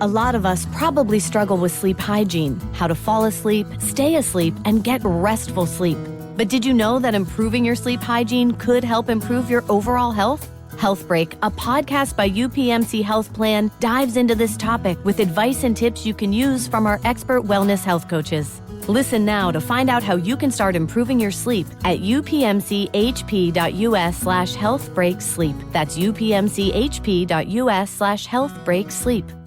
A lot of us probably struggle with sleep hygiene, how to fall asleep, stay asleep, and get restful sleep. But did you know that improving your sleep hygiene could help improve your overall health? Health Break, a podcast by UPMC Health Plan, dives into this topic with advice and tips you can use from our expert wellness health coaches. Listen now to find out how you can start improving your sleep at upmchp.us/healthbreaksleep. That's upmchp.us/healthbreaksleep.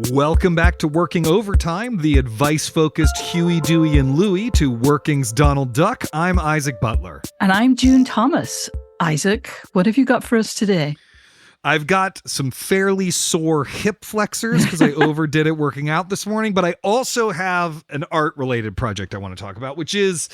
Welcome back to Working Overtime, the advice-focused Huey, Dewey, and Louie to Working's Donald Duck. I'm Isaac Butler. And I'm June Thomas. Isaac, what have you got for us today? I've got some fairly sore hip flexors because I overdid it working out this morning, but I also have an art-related project I want to talk about, which is...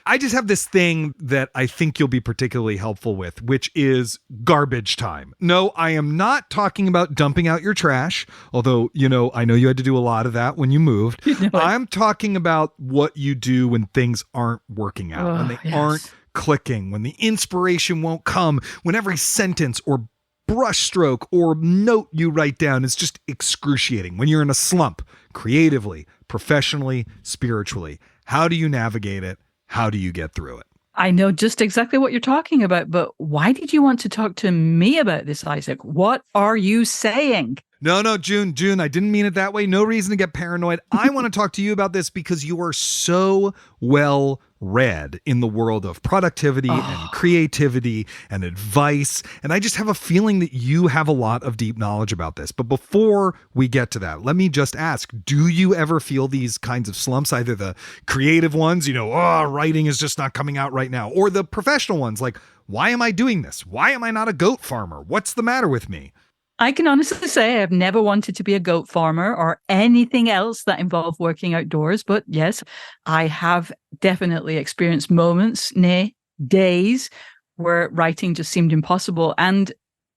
I just have this thing that I think you'll be particularly helpful with, which is garbage time. No, I am not talking about dumping out your trash, although, I know you had to do a lot of that when you moved. I'm talking about what you do when things aren't working out, when they aren't clicking, when the inspiration won't come, when every sentence or brushstroke or note you write down is just excruciating, when you're in a slump, creatively, professionally, spiritually. How do you navigate it? How do you get through it? I know just exactly what you're talking about, but why did you want to talk to me about this, Isaac? What are you saying? No, June, I didn't mean it that way. No reason to get paranoid. I want to talk to you about this because you are so well read in the world of productivity and creativity and advice. And I just have a feeling that you have a lot of deep knowledge about this. But before we get to that, let me just ask, do you ever feel these kinds of slumps, either the creative ones, writing is just not coming out right now, or the professional ones like, why am I doing this? Why am I not a goat farmer? What's the matter with me? I can honestly say I've never wanted to be a goat farmer or anything else that involved working outdoors. But yes, I have definitely experienced moments, nay, days, where writing just seemed impossible. And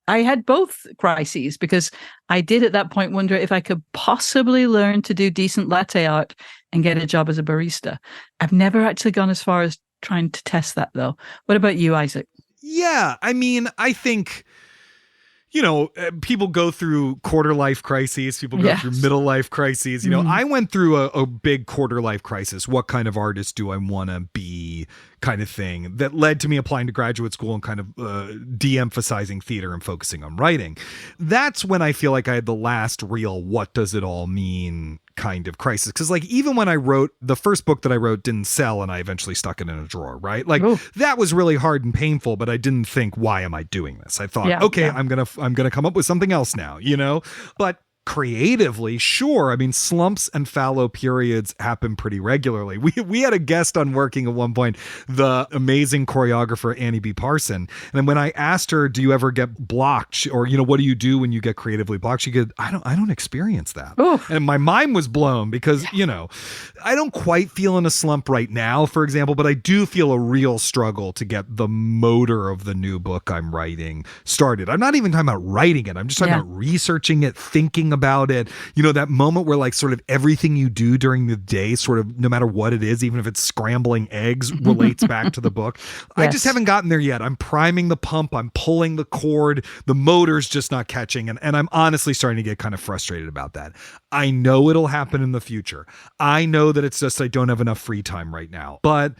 I had both crises because I did at that point wonder if I could possibly learn to do decent latte art and get a job as a barista. I've never actually gone as far as trying to test that, though. What about you, Isaac? Yeah, I think... people go through quarter life crises. People go through middle life crises. I went through a big quarter life crisis. What kind of artist do I want to be kind of thing that led to me applying to graduate school and kind of de-emphasizing theater and focusing on writing. That's when I feel like I had the last real what does it all mean kind of crisis. Because even when I wrote the first book that I wrote didn't sell and I eventually stuck it in a drawer, right? That was really hard and painful, but I didn't think, why am I doing this? I thought, I'm going to come up with something else now, but creatively, sure. Slumps and fallow periods happen pretty regularly. We had a guest on Working at one point, the amazing choreographer Annie B. Parson. And when I asked her, do you ever get blocked? Or, what do you do when you get creatively blocked? She goes, I don't experience that. Oof. And my mind was blown because, I don't quite feel in a slump right now, for example, but I do feel a real struggle to get the motor of the new book I'm writing started. I'm not even talking about writing it. I'm just talking about researching it, thinking about it, that moment where sort of everything you do during the day, sort of no matter what it is, even if it's scrambling eggs, relates back to the book. I just haven't gotten there yet. I'm priming the pump. I'm pulling the cord. The motor's just not catching. And I'm honestly starting to get kind of frustrated about that. I know it'll happen in the future. I know that it's just I don't have enough free time right now. But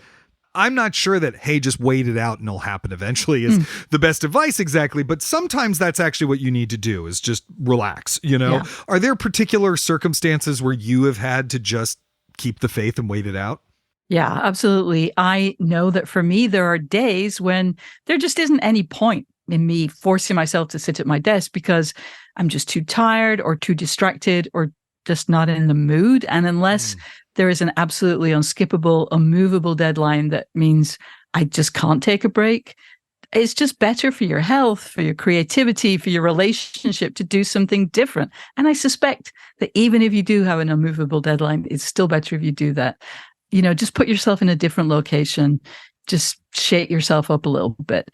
I'm not sure that, hey, just wait it out and it'll happen eventually is the best advice exactly. But sometimes that's actually what you need to do is just relax, Are there particular circumstances where you have had to just keep the faith and wait it out? Yeah, absolutely. I know that for me, there are days when there just isn't any point in me forcing myself to sit at my desk because I'm just too tired or too distracted or just not in the mood. And unless there is an absolutely unskippable, unmovable deadline that means I just can't take a break, it's just better for your health, for your creativity, for your relationship to do something different. And I suspect that even if you do have an unmovable deadline, it's still better if you do that. Just put yourself in a different location, just shake yourself up a little bit.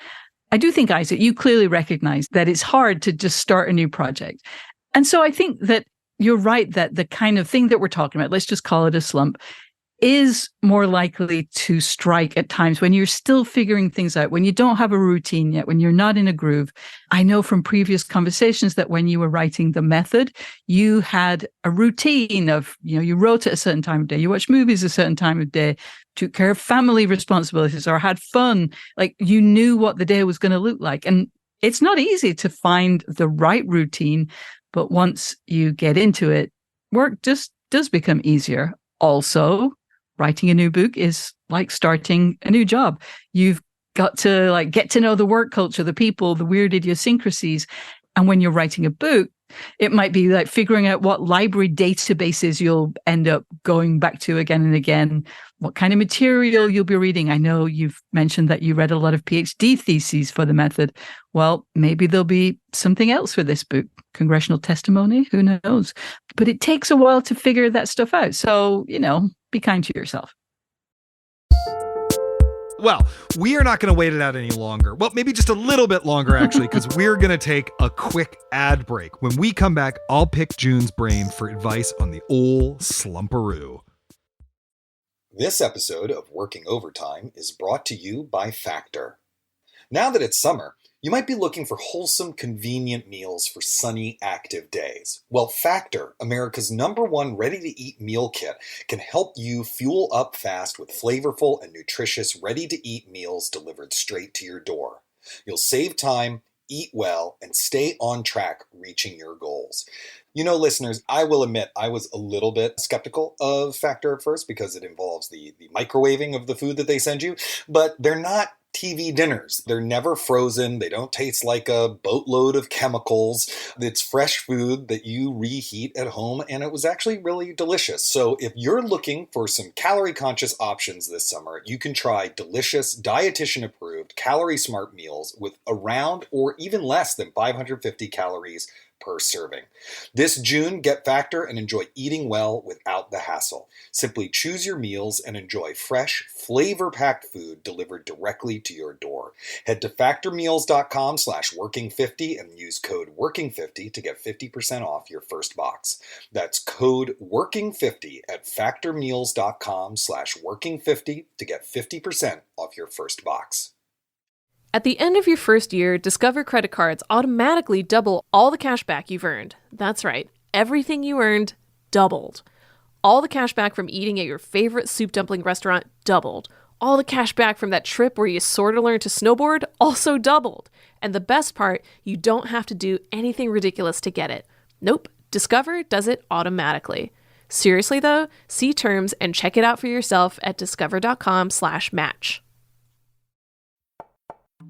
I do think, Isaac, you clearly recognize that it's hard to just start a new project. And so I think that you're right that the kind of thing that we're talking about, let's just call it a slump, is more likely to strike at times when you're still figuring things out, when you don't have a routine yet, when you're not in a groove. I know from previous conversations that when you were writing the method, you had a routine of, you wrote at a certain time of day, you watched movies at a certain time of day, took care of family responsibilities or had fun. Like you knew what the day was going to look like. And it's not easy to find the right routine, but once you get into it, work just does become easier. Also, writing a new book is like starting a new job. You've got to get to know the work culture, the people, the weird idiosyncrasies. And when you're writing a book, it might be like figuring out what library databases you'll end up going back to again and again, what kind of material you'll be reading. I know you've mentioned that you read a lot of PhD theses for the method. Well, maybe there'll be something else for this book, congressional testimony, who knows? But it takes a while to figure that stuff out. So, be kind to yourself. Well, we are not going to wait it out any longer. Well, maybe just a little bit longer, actually, because we're going to take a quick ad break. When we come back, I'll pick June's brain for advice on the old slumparoo. This episode of Working Overtime is brought to you by Factor. Now that it's summer, you might be looking for wholesome, convenient meals for sunny, active days. Well, Factor, America's #1 ready-to-eat meal kit, can help you fuel up fast with flavorful and nutritious ready-to-eat meals delivered straight to your door. You'll save time, eat well, and stay on track reaching your goals. Listeners, I will admit I was a little bit skeptical of Factor at first because it involves the microwaving of the food that they send you, but they're not TV dinners. They're never frozen. They don't taste like a boatload of chemicals. It's fresh food that you reheat at home, and it was actually really delicious. So if you're looking for some calorie-conscious options this summer, you can try delicious, dietitian-approved, calorie-smart meals with around or even less than 550 calories per serving. This June, get Factor and enjoy eating well without the hassle. Simply choose your meals and enjoy fresh, flavor-packed food delivered directly to your door. Head to factormeals.com/working50 and use code working50 to get 50% off your first box. That's code working50 at factormeals.com/working50 to get 50% off your first box. At the end of your first year, Discover credit cards automatically double all the cash back you've earned. That's right, everything you earned doubled. All the cash back from eating at your favorite soup dumpling restaurant doubled. All the cash back from that trip where you sort of learned to snowboard also doubled. And the best part, you don't have to do anything ridiculous to get it. Nope, Discover does it automatically. Seriously though, see terms and check it out for yourself at discover.com/match.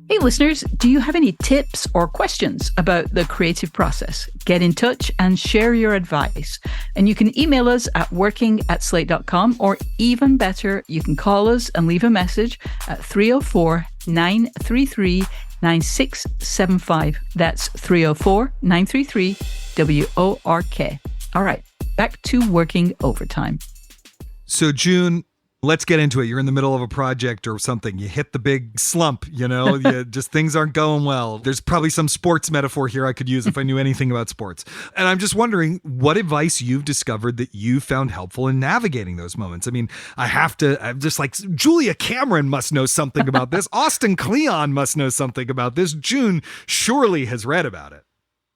Hey listeners, do you have any tips or questions about the creative process? Get in touch and share your advice. And you can email us at working@slate.com, or even better, you can call us and leave a message at 304-933-9675. That's 304-933-WORK. All right, back to Working Overtime. So June, let's get into it. You're in the middle of a project or something. You hit the big slump, just things aren't going well. There's probably some sports metaphor here I could use if I knew anything about sports. And I'm just wondering what advice you've discovered that you found helpful in navigating those moments. I mean, I'm just like, Julia Cameron must know something about this. Austin Kleon must know something about this. June surely has read about it.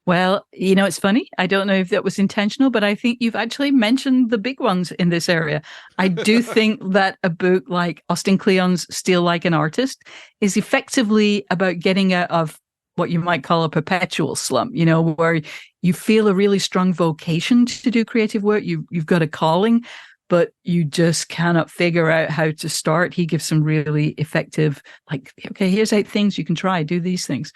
Well, it's funny. I don't know if that was intentional, but I think you've actually mentioned the big ones in this area. I do think that a book like Austin Kleon's Steal Like an Artist is effectively about getting out of what you might call a perpetual slump, where you feel a really strong vocation to do creative work. You've got a calling, but you just cannot figure out how to start. He gives some really effective, okay, here's 8 things you can try, do these things.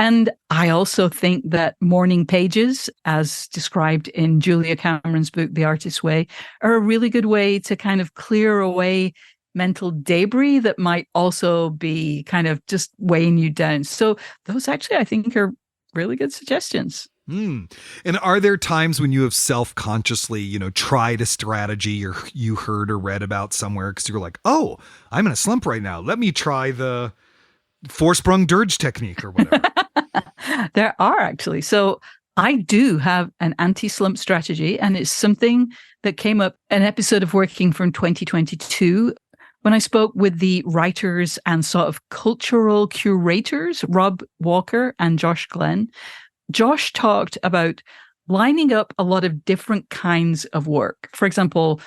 And I also think that morning pages, as described in Julia Cameron's book, The Artist's Way, are a really good way to kind of clear away mental debris that might also be kind of just weighing you down. So those actually, I think, are really good suggestions. And are there times when you have self-consciously, tried a strategy you heard or read about somewhere because you're like, oh, I'm in a slump right now. Let me try the four-sprung dirge technique or whatever. There are actually. So I do have an anti-slump strategy, and it's something that came up an episode of Working from 2022 when I spoke with the writers and sort of cultural curators, Rob Walker and Josh Glenn. Josh talked about lining up a lot of different kinds of work. For example,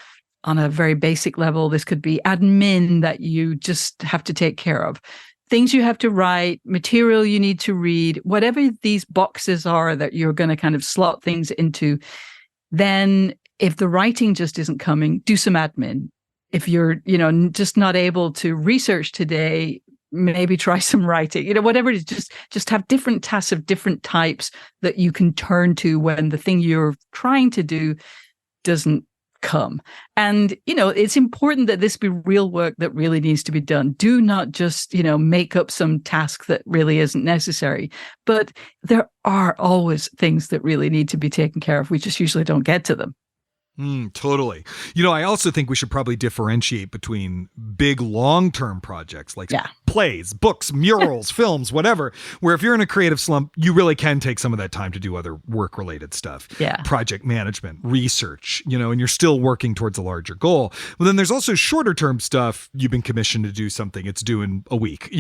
on a very basic level, this could be admin that you just have to take care of, things you have to write, material you need to read, whatever these boxes are that you're going to kind of slot things into. Then if the writing just isn't coming, do some admin. If you're, just not able to research today, maybe try some writing, whatever it is, just have different tasks of different types that you can turn to when the thing you're trying to do doesn't come. And, it's important that this be real work that really needs to be done. Do not just, make up some task that really isn't necessary. But there are always things that really need to be taken care of. We just usually don't get to them. Totally. I also think we should probably differentiate between big long-term projects like plays, books, murals, films, whatever, where if you're in a creative slump, you really can take some of that time to do other work-related stuff. Yeah. Project management, research, and you're still working towards a larger goal. But then there's also shorter-term stuff. You've been commissioned to do something. It's due in a week,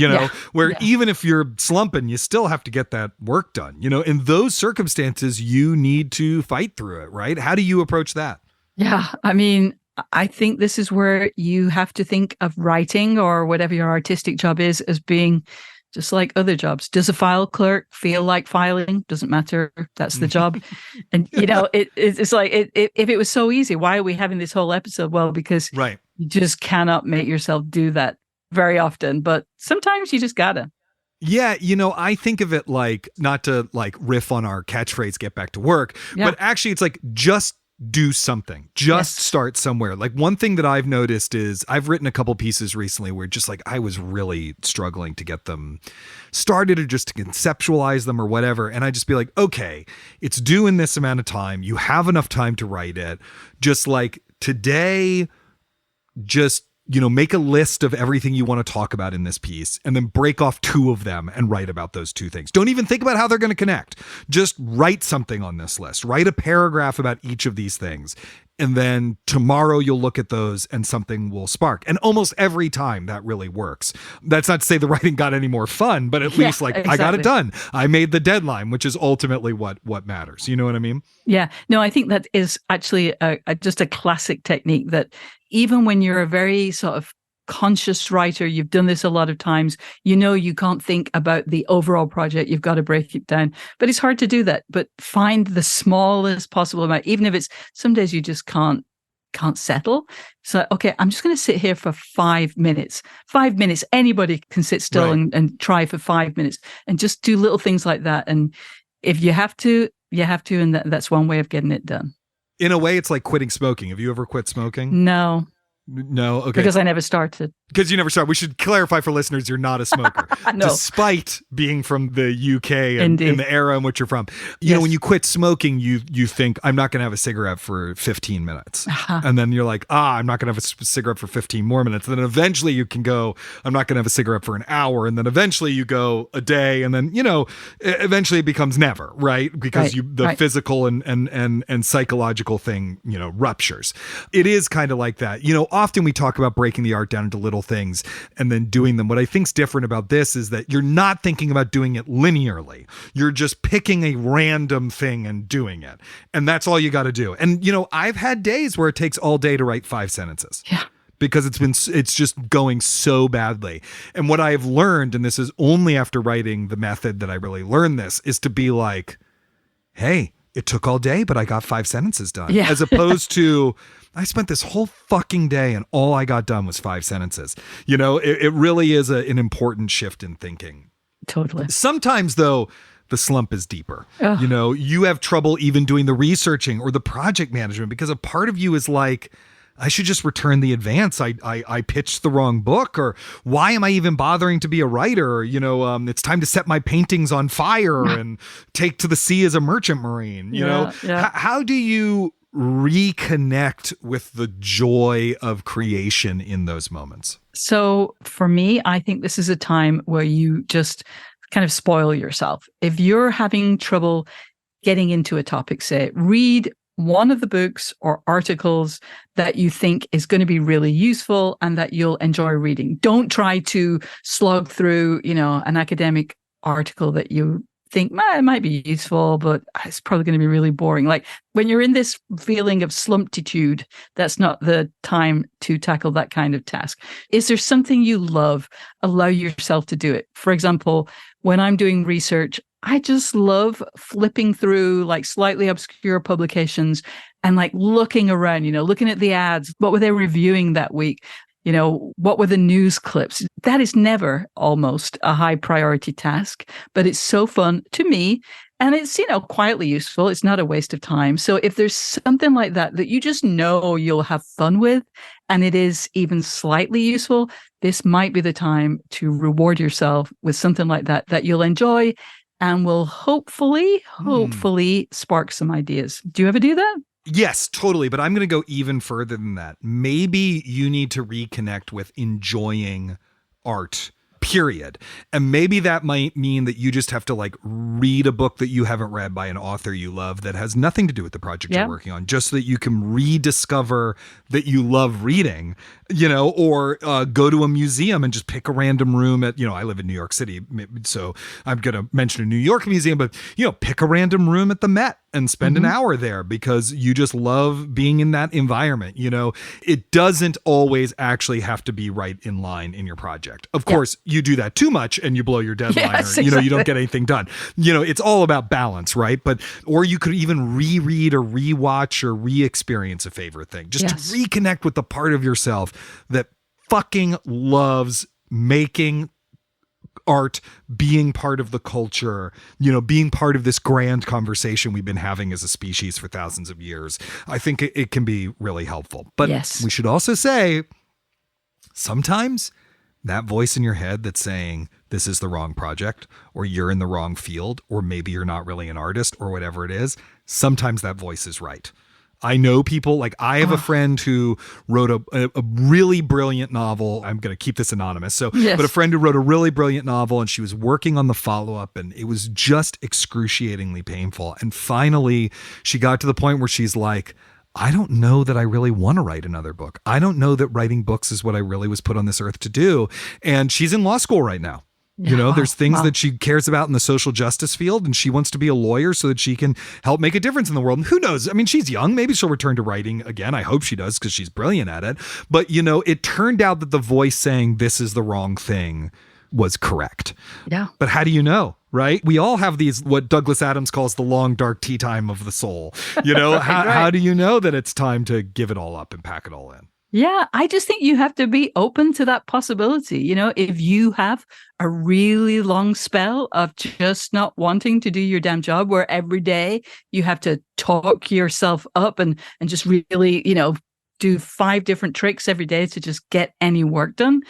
where even if you're slumping, you still have to get that work done. In those circumstances, you need to fight through it, right? How do you approach that? Yeah, I mean, I think this is where you have to think of writing or whatever your artistic job is as being just like other jobs. Does a file clerk feel like filing? Doesn't matter. That's the job. And, it's like, if it was so easy, why are we having this whole episode? Well, because you just cannot make yourself do that very often. But sometimes you just gotta. Yeah, I think of it like, not to like riff on our catchphrase, get back to work, but actually it's like just do something, just start somewhere. Like one thing that I've noticed is I've written a couple pieces recently where just like I was really struggling to get them started or just to conceptualize them or whatever. And I just be like, okay, it's due in this amount of time. You have enough time to write it. Just like today, just make a list of everything you want to talk about in this piece and then break off 2 of them and write about those 2 things. Don't even think about how they're going to connect. Just write something on this list. Write a paragraph about each of these things. And then tomorrow you'll look at those and something will spark. And almost every time that really works. That's not to say the writing got any more fun, but at least exactly. I got it done. I made the deadline, which is ultimately what matters. You know what I mean? Yeah. No, I think that is actually just a classic technique that even when you're a very sort of conscious writer, you've done this a lot of times, you can't think about the overall project, you've got to break it down. But it's hard to do that. But find the smallest possible amount, even if it's some days you just can't settle. So, okay, I'm just going to sit here for 5 minutes. 5 minutes, anybody can sit still and try for 5 minutes and just do little things like that. And if you have to, and that's one way of getting it done. In a way, it's like quitting smoking. Have you ever quit smoking? No. No, okay. Because I never started. Because you never started. We should clarify for listeners, you're not a smoker. No. Despite being from the UK and in the era in which you're from. You know, when you quit smoking, you think, I'm not going to have a cigarette for 15 minutes. And then you're like, I'm not going to have a cigarette for 15 more minutes. And then eventually you can go, I'm not going to have a cigarette for an hour. And then eventually you go a day. And then, eventually it becomes never, right? Because the physical and psychological thing, ruptures. It is kind of like that. Often we talk about breaking the art down into little things and then doing them. What I think's different about this is that you're not thinking about doing it linearly. You're just picking a random thing and doing it. And that's all you got to do. And, I've had days where it takes all day to write 5 sentences. Yeah. Because it's just going so badly. And what I've learned, and this is only after writing The Method that I really learned this, is to be like, hey, it took all day, but I got 5 sentences done. Yeah. As opposed to, I spent this whole fucking day and all I got done was 5 sentences. It really is an important shift in thinking. Totally. Sometimes, though, the slump is deeper. Ugh. You have trouble even doing the researching or the project management because a part of you is like, I should just return the advance. I pitched the wrong book, or why am I even bothering to be a writer? It's time to set my paintings on fire and take to the sea as a merchant marine. How do you reconnect with the joy of creation in those moments? So for me, I think this is a time where you just kind of spoil yourself. If you're having trouble getting into a topic, say, read one of the books or articles that you think is going to be really useful and that you'll enjoy reading. Don't try to slog through, an academic article that you think it might be useful, but it's probably going to be really boring. Like when you're in this feeling of slumptitude, that's not the time to tackle that kind of task. Is there something you love? Allow yourself to do it. For example, when I'm doing research, I just love flipping through like slightly obscure publications and like looking around, looking at the ads. What were they reviewing that week? What were the news clips? That is never almost a high priority task, but it's so fun to me. And it's, quietly useful. It's not a waste of time. So if there's something like that you just know you'll have fun with, and it is even slightly useful, this might be the time to reward yourself with something like that you'll enjoy and will hopefully spark some ideas. Do you ever do that? Yes, totally. But I'm going to go even further than that. Maybe you need to reconnect with enjoying art, period. And maybe that might mean that you just have to like read a book that you haven't read by an author you love that has nothing to do with the project you're working on, just so that you can rediscover that you love reading, or go to a museum and just pick a random room at, I live in New York City, so I'm going to mention a New York museum, but, pick a random room at the Met and spend an hour there because you just love being in that environment. It doesn't always actually have to be right in line in your project. Of course, you do that too much and you blow your deadline, exactly. You don't get anything done. It's all about balance, right? Or you could even reread or rewatch or re-experience a favorite thing, just to reconnect with the part of yourself that fucking loves making art, being part of the culture, being part of this grand conversation we've been having as a species for thousands of years. I think it can be really helpful. But we should also say, sometimes that voice in your head that's saying this is the wrong project, or you're in the wrong field, or maybe you're not really an artist, or whatever it is, sometimes that voice is right. I know people, like I have a friend who wrote a really brilliant novel. I'm going to keep this anonymous. But a friend who wrote a really brilliant novel, and she was working on the follow-up, and it was just excruciatingly painful. And finally she got to the point where she's like, I don't know that I really want to write another book. I don't know that writing books is what I really was put on this earth to do. And she's in law school right now. There's things that she cares about in the social justice field, and she wants to be a lawyer so that she can help make a difference in the world. And who knows? I mean, she's young. Maybe she'll return to writing again. I hope she does, because she's brilliant at it. But, it turned out that the voice saying this is the wrong thing was correct. Yeah. But how do you know? Right? We all have these, what Douglas Adams calls the long, dark tea time of the soul. How do you know that it's time to give it all up and pack it all in? Yeah, I just think you have to be open to that possibility. If you have a really long spell of just not wanting to do your damn job, where every day you have to talk yourself up and just really, do 5 different tricks every day to just get any work done,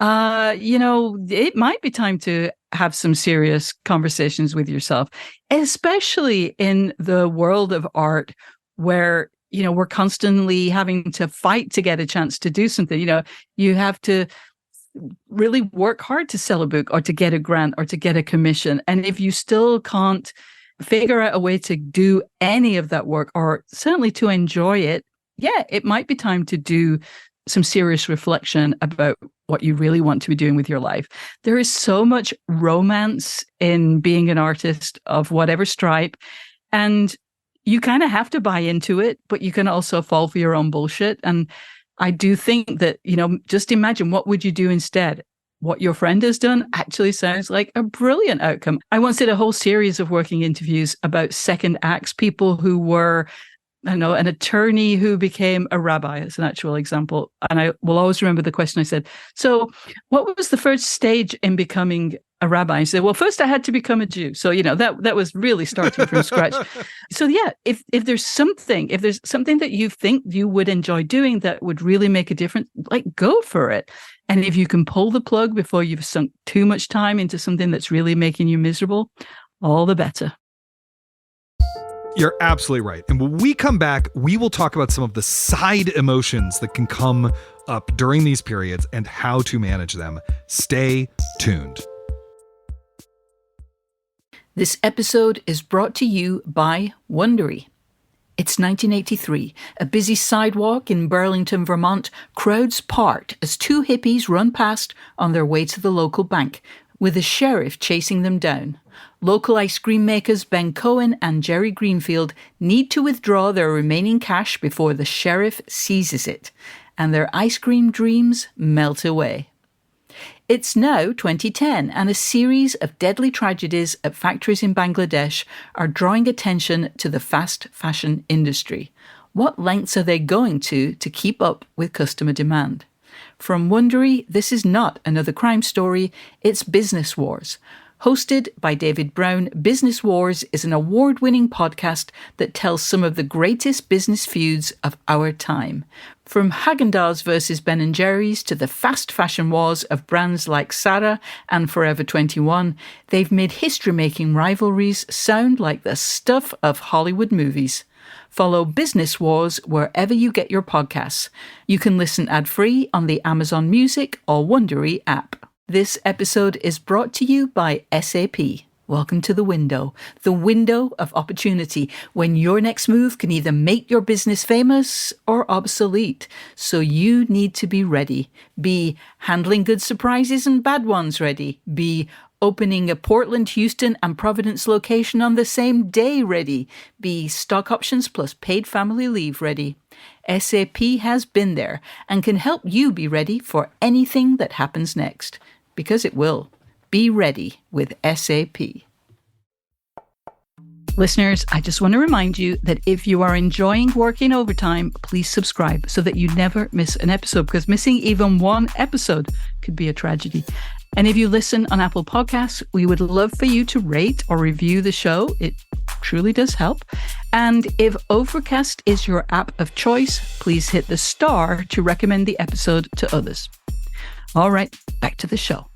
it might be time to have some serious conversations with yourself, especially in the world of art where we're constantly having to fight to get a chance to do something. You have to really work hard to sell a book or to get a grant or to get a commission. And if you still can't figure out a way to do any of that work, or certainly to enjoy it, it might be time to do some serious reflection about what you really want to be doing with your life. There is so much romance in being an artist of whatever stripe, and you kind of have to buy into it, but you can also fall for your own bullshit. And I do think that, just imagine, what would you do instead? What your friend has done actually sounds like a brilliant outcome. I once did a whole series of working interviews about second acts, people who were, an attorney who became a rabbi, as an actual example. And I will always remember the question I said, so what was the first stage in becoming a rabbi? He said, well, first I had to become a Jew. So, that was really starting from scratch. So if there's something that you think you would enjoy doing that would really make a difference, like, go for it. And if you can pull the plug before you've sunk too much time into something that's really making you miserable, all the better. You're absolutely right. And when we come back, we will talk about some of the side emotions that can come up during these periods and how to manage them. Stay tuned. This episode is brought to you by Wondery. It's 1983. A busy sidewalk in Burlington, Vermont, crowds part as two hippies run past on their way to the local bank, with a sheriff chasing them down. Local ice cream makers Ben Cohen and Jerry Greenfield need to withdraw their remaining cash before the sheriff seizes it, and their ice cream dreams melt away. It's now 2010, and a series of deadly tragedies at factories in Bangladesh are drawing attention to the fast fashion industry. What lengths are they going to keep up with customer demand? From Wondery, this is not another crime story, it's Business Wars. Hosted by David Brown, Business Wars is an award-winning podcast that tells some of the greatest business feuds of our time. From Haagen-Dazs versus Ben & Jerry's to the fast fashion wars of brands like Zara and Forever 21, they've made history-making rivalries sound like the stuff of Hollywood movies. Follow Business Wars wherever you get your podcasts. You can listen ad-free on the Amazon Music or Wondery app. This episode is brought to you by SAP. Welcome to the window of opportunity, when your next move can either make your business famous or obsolete. So you need to be ready. Be handling good surprises and bad ones ready. Be opening a Portland, Houston, and Providence location on the same day ready. Be stock options plus paid family leave ready. SAP has been there and can help you be ready for anything that happens next. Because it will. Be ready with SAP. Listeners, I just want to remind you that if you are enjoying working overtime, please subscribe so that you never miss an episode, because missing even one episode could be a tragedy. And if you listen on Apple Podcasts, we would love for you to rate or review the show. It truly does help. And if Overcast is your app of choice, please hit the star to recommend the episode to others. All right, back to the show.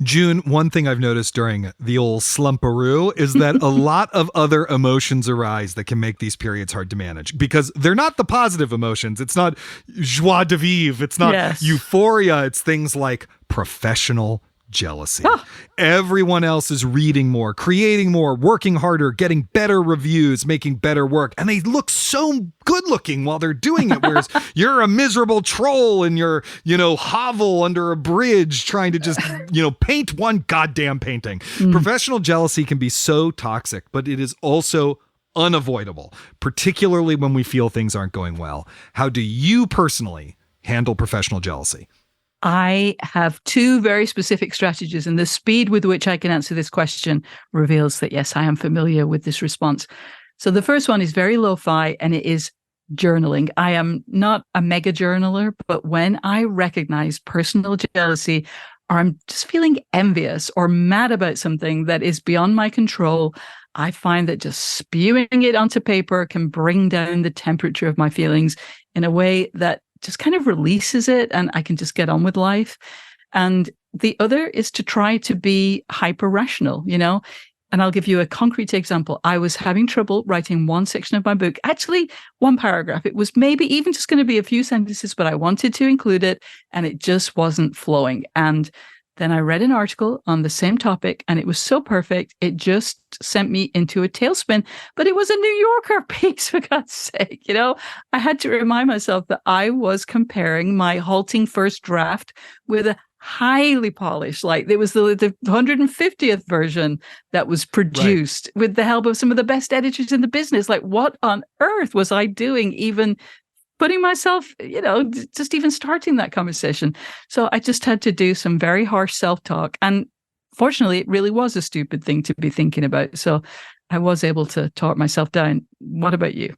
June, one thing I've noticed during the old slumparoo is that a lot of other emotions arise that can make these periods hard to manage, because they're not the positive emotions. It's not joie de vivre. It's not euphoria. It's things like professional jealousy. Everyone else is reading more, creating more, working harder, getting better reviews, making better work. And they look so good looking while they're doing it. Whereas you're a miserable troll in your, hovel under a bridge trying to just, paint one goddamn painting. Professional jealousy can be so toxic, but it is also unavoidable, particularly when we feel things aren't going well. How do you personally handle professional jealousy? I have two very specific strategies, and the speed with which I can answer this question reveals that, yes, I am familiar with this response. So the first one is very lo-fi, and it is journaling. I am not a mega journaler, but when I recognize personal jealousy, or I'm just feeling envious or mad about something that is beyond my control, I find that just spewing it onto paper can bring down the temperature of my feelings in a way that just kind of releases it, and I can just get on with life. And the other is to try to be hyper rational, and I'll give you a concrete example. I was having trouble writing one section of my book, actually one paragraph. It was maybe even just going to be a few sentences, but I wanted to include it, and it just wasn't flowing. And then I read an article on the same topic, and it was so perfect. It just sent me into a tailspin, but it was a New Yorker piece, for God's sake. I had to remind myself that I was comparing my halting first draft with a highly polished, like it was the 150th version that was produced with the help of some of the best editors in the business. Like, what on earth was I doing even putting myself, just even starting that conversation? So I just had to do some very harsh self-talk. And fortunately, it really was a stupid thing to be thinking about. So I was able to talk myself down. What about you?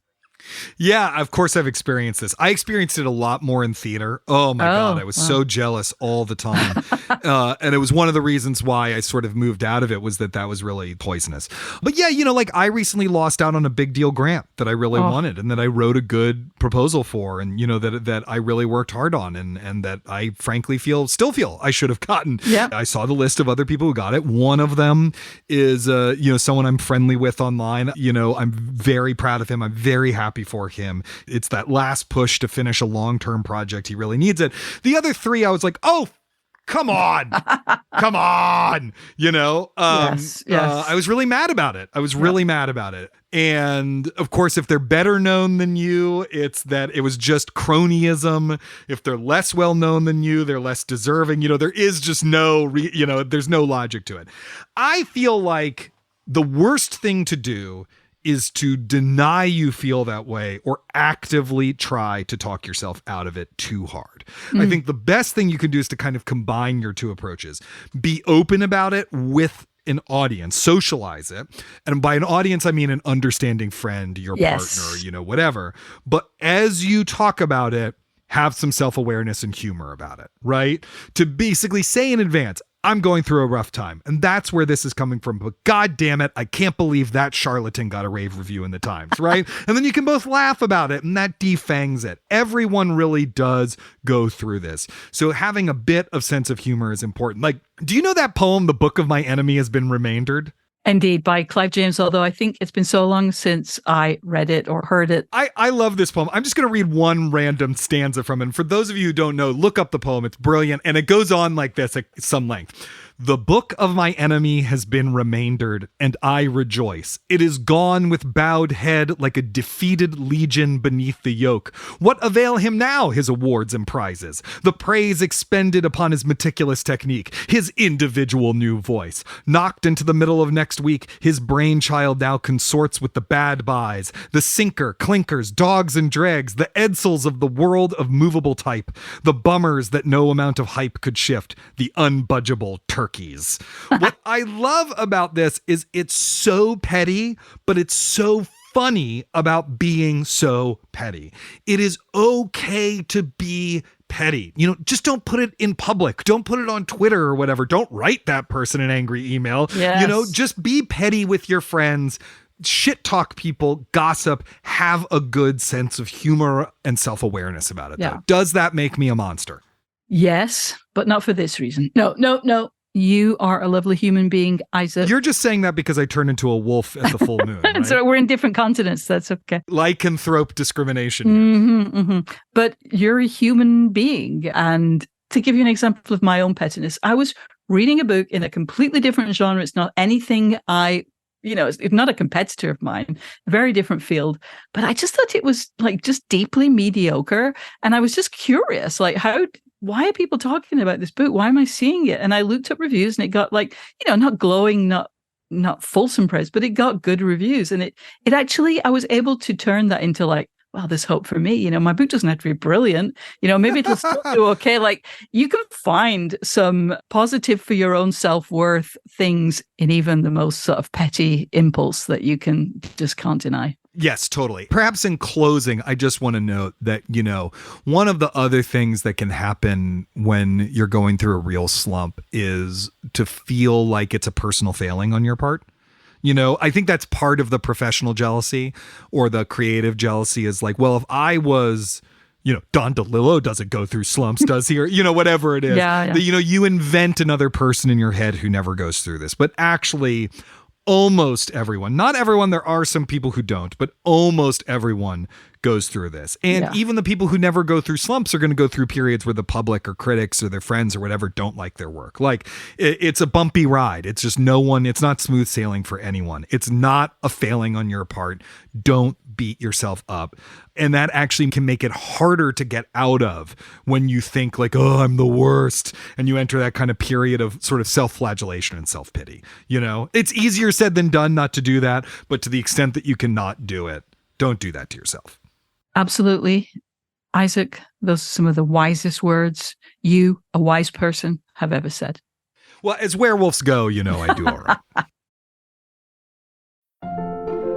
Yeah, of course I've experienced this. I experienced it a lot more in theater. Oh my God, I was so jealous all the time. And it was one of the reasons why I sort of moved out of it, was that was really poisonous. But yeah, I recently lost out on a big deal grant that I really wanted, and that I wrote a good proposal for, and that I really worked hard on, and that I frankly still feel I should have gotten. Yeah. I saw the list of other people who got it. One of them is someone I'm friendly with online. I'm very proud of him. I'm very happy for him. It's that last push to finish a long-term project. He really needs it. The other three, I was like, oh, come on. Come on. Yes. I was really mad about it. And of course, if they're better known than you, it's that it was just cronyism. If they're less well known than you, they're less deserving. There is just there's no logic to it. I feel like the worst thing to do is to deny you feel that way or actively try to talk yourself out of it too hard. I think the best thing you can do is to kind of combine your two approaches. Be open about it with an audience, socialize it. And by an audience, I mean an understanding friend, your partner, whatever. But as you talk about it, have some self-awareness and humor about it, right? To basically say in advance, I'm going through a rough time. And that's where this is coming from. But God damn it, I can't believe that charlatan got a rave review in the Times, right? And then you can both laugh about it and that defangs it. Everyone really does go through this. So having a bit of sense of humor is important. Like, do you know that poem, The Book of My Enemy Has Been Remaindered? Indeed, by Clive James, although I think it's been so long since I read it or heard it. I love this poem. I'm just going to read one random stanza from it. And for those of you who don't know, look up the poem. It's brilliant. And it goes on like this at some length. The book of my enemy has been remaindered, and I rejoice. It is gone with bowed head like a defeated legion beneath the yoke. What avail him now his awards and prizes? The praise expended upon his meticulous technique, his individual new voice. Knocked into the middle of next week, his brainchild now consorts with the bad buys, the sinker, clinkers, dogs and dregs, the Edsels of the world of movable type, the bummers that no amount of hype could shift, the unbudgeable turkeys. What I love about this is it's so petty, but it's so funny about being so petty. It is okay to be petty. Just don't put it in public. Don't put it on Twitter or whatever. Don't write that person an angry email. Yes. Just be petty with your friends. Shit talk people, gossip, have a good sense of humor and self-awareness about it. Though. Does that make me a monster? Yes, but not for this reason. No. You are a lovely human being, Isaac. You're just saying that because I turned into a wolf at the full moon, right? So we're in different continents. That's okay. Lycanthrope discrimination. But you're a human being. And to give you an example of my own pettiness, I was reading a book in a completely different genre. It's not anything it's not a competitor of mine, a very different field. But I just thought it was just deeply mediocre. And I was just curious, why are people talking about this book? Why am I seeing it? And I looked up reviews and it got not glowing, not fulsome praise, but it got good reviews. And it actually, I was able to turn that into wow, there's hope for me. My book doesn't have to be brilliant. Maybe it'll still do okay. You can find some positive for your own self-worth things in even the most sort of petty impulse that you can't deny. Yes, totally. Perhaps in closing, I just want to note that, one of the other things that can happen when you're going through a real slump is to feel like it's a personal failing on your part. I think that's part of the professional jealousy or the creative jealousy is well, if I was, Don DeLillo doesn't go through slumps, does he? Or, whatever it is. Yeah. You invent another person in your head who never goes through this. But actually, almost everyone, not everyone, there are some people who don't, but almost everyone goes through this. And even the people who never go through slumps are going to go through periods where the public or critics or their friends or whatever don't like their work. It's a bumpy ride. It's just it's not smooth sailing for anyone. It's not a failing on your part. Don't beat yourself up. And that actually can make it harder to get out of when you think oh, I'm the worst. And you enter that kind of period of sort of self-flagellation and self-pity. It's easier said than done not to do that. But to the extent that you cannot do it, don't do that to yourself. Absolutely. Isaac, those are some of the wisest words you, a wise person, have ever said. Well, as werewolves go, I do all right.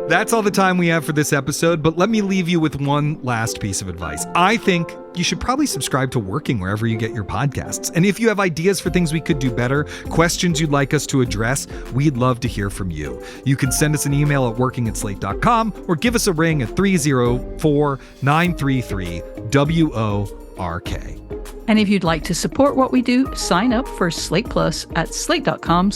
That's all the time we have for this episode, but let me leave you with one last piece of advice. I think you should probably subscribe to Working wherever you get your podcasts. And if you have ideas for things we could do better, questions you'd like us to address, we'd love to hear from you. You can send us an email at working@slate.com or give us a ring at 304-933-WORK. And if you'd like to support what we do, sign up for Slate Plus at slate.com/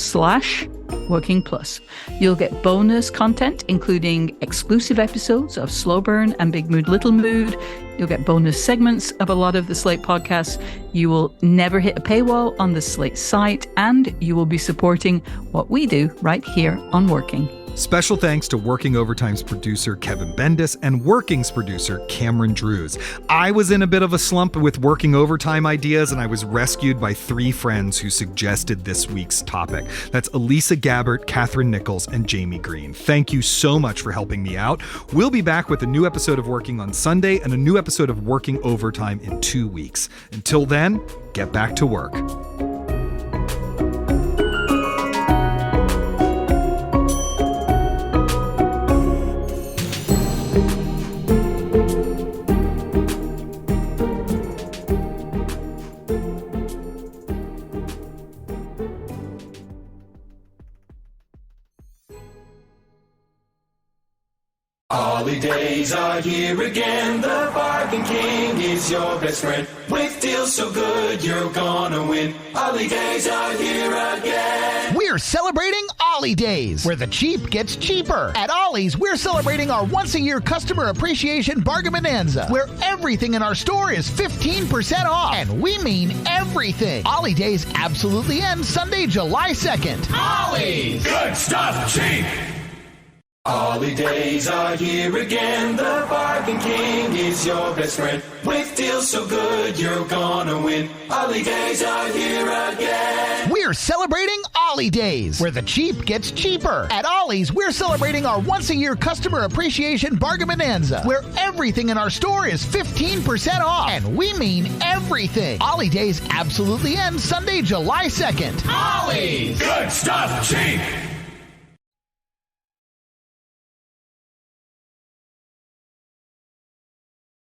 Working Plus. You'll get bonus content, including exclusive episodes of Slow Burn and Big Mood, Little Mood. You'll get bonus segments of a lot of the Slate podcasts. You will never hit a paywall on the Slate site, and you will be supporting what we do right here on Working. Special thanks to Working Overtime's producer, Kevin Bendis, and Working's producer, Cameron Drews. I was in a bit of a slump with Working Overtime ideas, and I was rescued by 3 friends who suggested this week's topic. That's Elisa Gabbert, Catherine Nichols, and Jamie Green. Thank you so much for helping me out. We'll be back with a new episode of Working on Sunday and a new episode of Working Overtime in 2 weeks. Until then, get back to work. Holidays are here again, the Bargain King is your best friend. With deals so good, you're gonna win. Holidays are here again. We're celebrating Ollie Days, where the cheap gets cheaper. At Ollie's, we're celebrating our once-a-year customer appreciation bargain bonanza, where everything in our store is 15% off. And we mean everything. Ollie Days absolutely ends Sunday, July 2nd. Ollie's! Good stuff, cheap! Holidays are here again, the Bargain King is your best friend. With deals so good, you're gonna win. Holidays are here again. We're celebrating Ollie Days, where the cheap gets cheaper. At Ollie's, we're celebrating our once-a-year customer appreciation bargain bonanza, where everything in our store is 15% off. And we mean everything. Ollie Days absolutely ends Sunday, July 2nd. Ollie's! Good stuff, cheap!